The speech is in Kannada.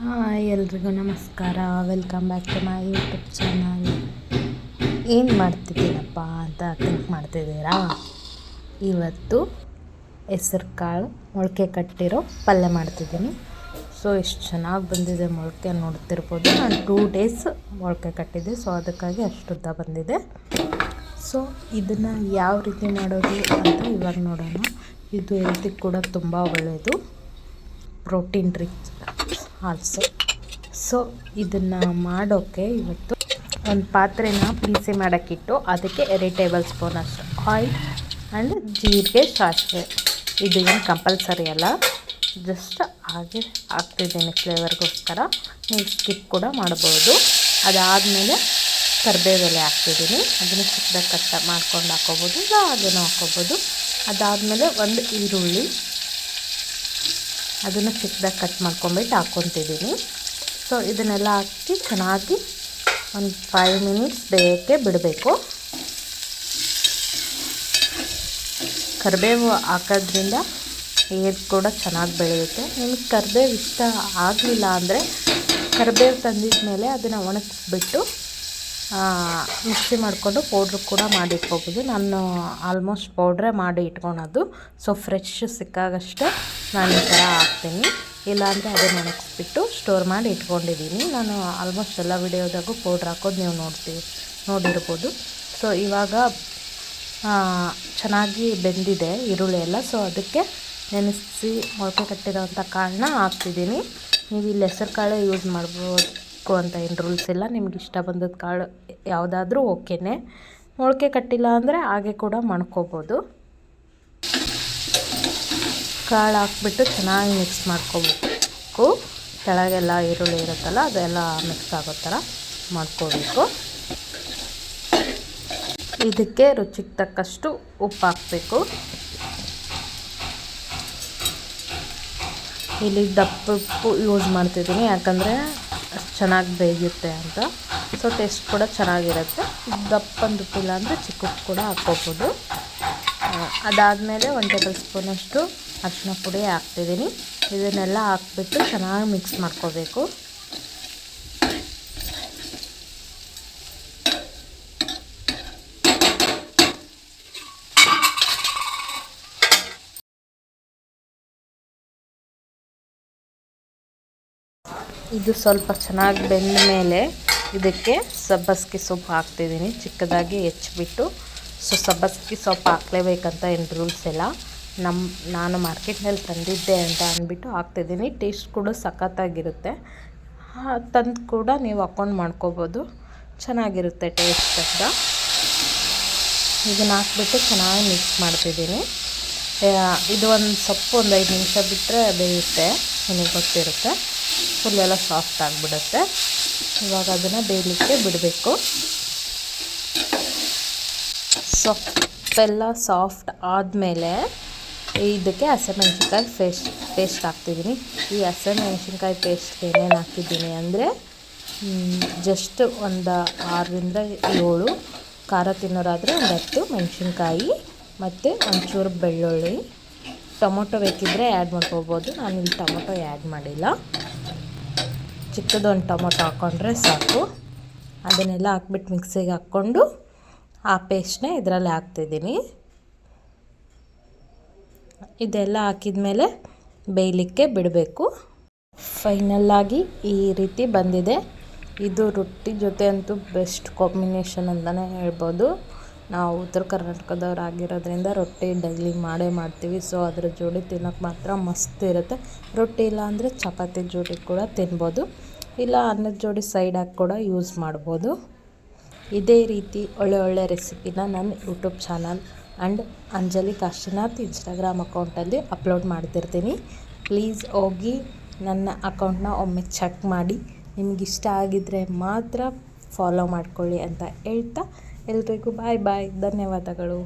ಹಾಯ್ ಎಲ್ರಿಗೂ ನಮಸ್ಕಾರ. Welcome back to my YouTube channel. ಏನು ಮಾಡ್ತಿದ್ದೀನಪ್ಪ ಅಂತ ಥಿಂಕ್ ಮಾಡ್ತಿದ್ದೀರಾ? ಇವತ್ತು ಹೆಸರು ಕಾಳು ಮೊಳಕೆ ಕಟ್ಟಿರೋ ಪಲ್ಯ ಮಾಡ್ತಿದ್ದೀನಿ. ಸೊ ಎಷ್ಟು ಚೆನ್ನಾಗಿ ಬಂದಿದೆ ಮೊಳಕೆ ನೋಡ್ತಿರ್ಬೋದು. ನಾನು 2 ಡೇಸ್ ಮೊಳಕೆ ಕಟ್ಟಿದ್ದೆ, ಸೊ ಅದಕ್ಕಾಗಿ ಅಷ್ಟುದ್ದ ಬಂದಿದೆ. ಸೊ ಇದನ್ನು ಯಾವ ರೀತಿ ಮಾಡೋದು ಅಂತ ಇವಾಗ ನೋಡೋಣ. ಇದು ಹೆಲ್ತಿಗೆ ಕೂಡ ತುಂಬ ಒಳ್ಳೆಯದು, ಪ್ರೋಟೀನ್ ರಿಚ್ ಆಲ್ಸೋ. ಸೊ ಇದನ್ನು ಮಾಡೋಕ್ಕೆ ಇವತ್ತು ಒಂದು ಪಾತ್ರೆನ ಬಿಸಿ ಮಾಡೋಕ್ಕಿಟ್ಟು ಅದಕ್ಕೆ 2 ಟೇಬಲ್ ಸ್ಪೂನ್ ಅಷ್ಟು ಆಯಿಲ್ ಆ್ಯಂಡ್ ಜೀರಿಗೆ, ಸಾಸಿವೆ. ಇದು ಏನು ಕಂಪಲ್ಸರಿ ಅಲ್ಲ, ಜಸ್ಟ್ ಹಾಗೆ ಹಾಕ್ತಿದ್ದೀನಿ ಫ್ಲೇವರ್ಗೋಸ್ಕರ. ನೀವು ಸ್ಕಿಪ್ ಕೂಡ ಮಾಡ್ಬೋದು. ಅದಾದಮೇಲೆ ಕರಿಬೇವೆಲೆ ಹಾಕ್ತಿದ್ದೀನಿ. ಅದನ್ನು ಚಿಕ್ಕದಾಗಿ ಕಟ್ ಮಾಡ್ಕೊಂಡು ಹಾಕ್ಕೋಬೋದು, ಇಲ್ಲ ಹಾಗೇನೂ ಹಾಕ್ಕೋಬೋದು. ಅದಾದಮೇಲೆ ಒಂದು ಈರುಳ್ಳಿ, ಅದನ್ನು ಚಿಕ್ಕದಾಗಿ ಕಟ್ ಮಾಡ್ಕೊಂಬಿಟ್ಟು ಹಾಕ್ಕೊತಿದ್ದೀನಿ. ಸೊ ಇದನ್ನೆಲ್ಲ ಹಾಕಿ ಚೆನ್ನಾಗಿ ಒಂದು 5 ಮಿನಿಟ್ಸ್ ಬೇಯಕ್ಕೆ ಬಿಡಬೇಕು. ಕರಿಬೇವು ಹಾಕೋದ್ರಿಂದ ಏರ್ ಕೂಡ ಚೆನ್ನಾಗಿ ಬೆಳೆಯುತ್ತೆ. ನಿಮಗೆ ಕರಿಬೇವು ಇಷ್ಟ ಆಗಲಿಲ್ಲ ಅಂದರೆ ಕರಿಬೇವು ತಂದಿದ ಮೇಲೆ ಅದನ್ನು ಒಣಗಿಸ್ಬಿಟ್ಟು ಮಿಕ್ಸಿ ಮಾಡಿಕೊಂಡು ಪೌಡ್ರ್ ಕೂಡ ಮಾಡಿ ಇಟ್ಕೋಬೋದು. ನಾನು ಆಲ್ಮೋಸ್ಟ್ ಪೌಡ್ರೇ ಮಾಡಿ ಇಟ್ಕೊಳೋದು. ಸೊ ಫ್ರೆಶ್ ಸಿಕ್ಕಾಗಷ್ಟೇ ನಾನು ಈ ಥರ ಹಾಕ್ತೀನಿ, ಇಲ್ಲಾಂದರೆ ಅದನ್ನು ಒಣಗಿಸ್ಬಿಟ್ಟು ಸ್ಟೋರ್ ಮಾಡಿ ಇಟ್ಕೊಂಡಿದ್ದೀನಿ. ನಾನು ಆಲ್ಮೋಸ್ಟ್ ಎಲ್ಲ ವಿಡಿಯೋದಾಗೂ ಪೌಡ್ರ್ ಹಾಕೋದು ನೀವು ನೋಡಿರ್ಬೋದು. ಸೊ ಇವಾಗ ಚೆನ್ನಾಗಿ ಬೆಂದಿದೆ ಈರುಳ್ಳಿ ಎಲ್ಲ. ಸೊ ಅದಕ್ಕೆ ನೆನೆಸಿ ಮೊಳಕೆ ಕಟ್ಟಿರೋಂಥ ಕಾಳನ್ನ ಹಾಕ್ತಿದ್ದೀನಿ. ನೀವು ಇಲ್ಲಿ ಹೆಸರು ಕಾಳು ಯೂಸ್ ಮಾಡ್ಬೇಕು ಅಂತ ಏನು ರೂಲ್ಸ್ ಇಲ್ಲ. ನಿಮ್ಗೆ ಇಷ್ಟ ಬಂದದ್ದು ಕಾಳು ಯಾವುದಾದ್ರೂ ಓಕೆನೇ. ಮೊಳಕೆ ಕಟ್ಟಿಲ್ಲ ಅಂದರೆ ಹಾಗೆ ಕೂಡ ಮಾಡ್ಕೋಬೋದು. ಕಾಳು ಹಾಕ್ಬಿಟ್ಟು ಚೆನ್ನಾಗಿ ಮಿಕ್ಸ್ ಮಾಡ್ಕೋಬೇಕು. ಕೆಳಗೆಲ್ಲ ಈರುಳ್ಳಿ ಇರುತ್ತಲ್ಲ ಅದೆಲ್ಲ ಮಿಕ್ಸ್ ಆಗೋ ಥರ ಮಾಡ್ಕೋಬೇಕು. ಇದಕ್ಕೆ ರುಚಿಗೆ ತಕ್ಕಷ್ಟು ಉಪ್ಪು ಹಾಕಬೇಕು. ಇಲ್ಲಿ ದಪ್ಪ ಉಪ್ಪು ಯೂಸ್ ಮಾಡ್ತಿದ್ದೀನಿ, ಯಾಕಂದರೆ ಚೆನ್ನಾಗಿ ಬೇಯುತ್ತೆ ಅಂತ. ಸೊ ಟೇಸ್ಟ್ ಕೂಡ ಚೆನ್ನಾಗಿರುತ್ತೆ. ದಪ್ಪಂದು ಉಪ್ಪಿಲ್ಲ ಅಂದರೆ ಚಿಕ್ಕ ಉಪ್ಪು ಕೂಡ ಹಾಕ್ಕೋಬೋದು. ಅದಾದಮೇಲೆ 1 ಟೇಬಲ್ ಸ್ಪೂನಷ್ಟು ಅರಿಶಿನ ಪುಡಿ ಹಾಕ್ತಿದ್ದೀನಿ. ಇದನ್ನೆಲ್ಲ ಹಾಕ್ಬಿಟ್ಟು ಚೆನ್ನಾಗಿ ಮಿಕ್ಸ್ ಮಾಡ್ಕೋಬೇಕು. ಇದು ಸ್ವಲ್ಪ ಚೆನ್ನಾಗಿ ಬೆಂದ ಮೇಲೆ ಇದಕ್ಕೆ ಸಬ್ಬಸಿಗೆ ಸೊಪ್ಪು ಹಾಕ್ತಿದ್ದೀನಿ, ಚಿಕ್ಕದಾಗಿ ಹೆಚ್ಚಿಬಿಟ್ಟು. ಸೊ ಸಬ್ಬಸಿಗೆ ಸೊಪ್ಪು ಹಾಕಲೇಬೇಕಂತ ಏನು ರೂಲ್ಸ್ ಇಲ್ಲ. ನಾನು ಮಾರ್ಕೆಟ್ನಲ್ಲಿ ತಂದಿದ್ದೆ ಅಂತ ಅಂದ್ಬಿಟ್ಟು ಹಾಕ್ತಿದ್ದೀನಿ. ಟೇಸ್ಟ್ ಕೂಡ ಸಖತ್ತಾಗಿರುತ್ತೆ. ತಂದು ಕೂಡ ನೀವು ಹಾಕ್ಕೊಂಡು ಮಾಡ್ಕೋಬೋದು, ಚೆನ್ನಾಗಿರುತ್ತೆ ಟೇಸ್ಟ್ ಅಂತ. ಇದನ್ನು ಹಾಕ್ಬಿಟ್ಟು ಚೆನ್ನಾಗಿ ಮಿಕ್ಸ್ ಮಾಡ್ತಿದ್ದೀನಿ. ಇದು ಒಂದು ಸೊಪ್ಪು ಒಂದು 5 ನಿಮಿಷ ಬಿಟ್ಟರೆ ಬೇಯುತ್ತೆ, ನಿಮಗೆ ಗೊತ್ತಿರುತ್ತೆ. ಫುಲ್ಲೆಲ್ಲ ಸಾಫ್ಟ್ ಆಗಿಬಿಡುತ್ತೆ. ಇವಾಗ ಅದನ್ನು ಬೇಯಲಿಕ್ಕೆ ಬಿಡಬೇಕು. ಸೊಪ್ಪೆಲ್ಲ ಸಾಫ್ಟ್ ಆದಮೇಲೆ ಇದಕ್ಕೆ ಹಸಿಮೆಣ್ಸಿನ್ಕಾಯಿ ಪೇಸ್ಟ್ ಹಾಕ್ತಿದ್ದೀನಿ. ಈ ಹಸಿಮೆಣ್ಸಿನ್ಕಾಯಿ ಪೇಸ್ಟ್ಗೆ ಏನೇನು ಹಾಕಿದ್ದೀನಿ ಅಂದರೆ ಜಸ್ಟ್ ಒಂದು 6ರಿಂದ 7 ಖಾರ ತಿನ್ನೋರಾದರೆ ಒಂದು 10 ಮೆಣಸಿನ್ಕಾಯಿ ಮತ್ತು ಒಂಚೂರು ಬೆಳ್ಳುಳ್ಳಿ. ಟೊಮೊಟೊ ಬೇಕಿದ್ದರೆ ಆ್ಯಡ್ ಮಾಡ್ಕೋಬೋದು. ನಾನಿಲ್ಲಿ ಟೊಮೊಟೊ ಆ್ಯಡ್ ಮಾಡಿಲ್ಲ. ಚಿಕ್ಕದೊಂದು ಟೊಮೊಟೊ ಹಾಕ್ಕೊಂಡ್ರೆ ಸಾಕು. ಅದನ್ನೆಲ್ಲ ಹಾಕ್ಬಿಟ್ಟು ಮಿಕ್ಸಿಗೆ ಹಾಕ್ಕೊಂಡು ಆ ಪೇಸ್ಟ್ನೇ ಇದರಲ್ಲಿ ಹಾಕ್ತಿದ್ದೀನಿ. ಇದೆಲ್ಲ ಹಾಕಿದ ಮೇಲೆ ಬೇಯಲಿಕ್ಕೆ ಬಿಡಬೇಕು. ಫೈನಲ್ಲಾಗಿ ಈ ರೀತಿ ಬಂದಿದೆ. ಇದು ರೊಟ್ಟಿ ಜೊತೆ ಅಂತೂ ಬೆಸ್ಟ್ ಕಾಂಬಿನೇಷನ್ ಅಂತಲೇ ಹೇಳ್ಬೋದು. ನಾವು ಉತ್ತರ ಕರ್ನಾಟಕದವ್ರು ಆಗಿರೋದ್ರಿಂದ ರೊಟ್ಟಿ ಡೈಲಿ ಮಾಡೇ ಮಾಡ್ತೀವಿ. ಸೊ ಅದ್ರ ಜೋಡಿ ತಿನ್ನೋಕ್ಕೆ ಮಾತ್ರ ಮಸ್ತ್ ಇರುತ್ತೆ. ರೊಟ್ಟಿ ಇಲ್ಲ ಅಂದರೆ ಚಪಾತಿ ಜೋಡಿ ಕೂಡ ತಿನ್ಬೋದು, ಇಲ್ಲ ಅನ್ನದ ಜೋಡಿ ಸೈಡಾಗಿ ಕೂಡ ಯೂಸ್ ಮಾಡ್ಬೋದು. ಇದೇ ರೀತಿ ಒಳ್ಳೆ ರೆಸಿಪಿನ ನನ್ನ YouTube channel and Anjali Kashinath Instagram ಅಕೌಂಟಲ್ಲಿ ಅಪ್ಲೋಡ್ ಮಾಡ್ತಿರ್ತೀನಿ. ಪ್ಲೀಸ್ ಹೋಗಿ ನನ್ನ ಅಕೌಂಟ್ನ ಒಮ್ಮೆ ಚೆಕ್ ಮಾಡಿ. ನಿಮಗಿಷ್ಟ ಆಗಿದ್ದರೆ ಮಾತ್ರ ಫಾಲೋ ಮಾಡ್ಕೊಳ್ಳಿ ಅಂತ ಹೇಳ್ತಾ ಎಲ್ರಿಗೂ ಬಾಯ್. ಧನ್ಯವಾದಗಳು.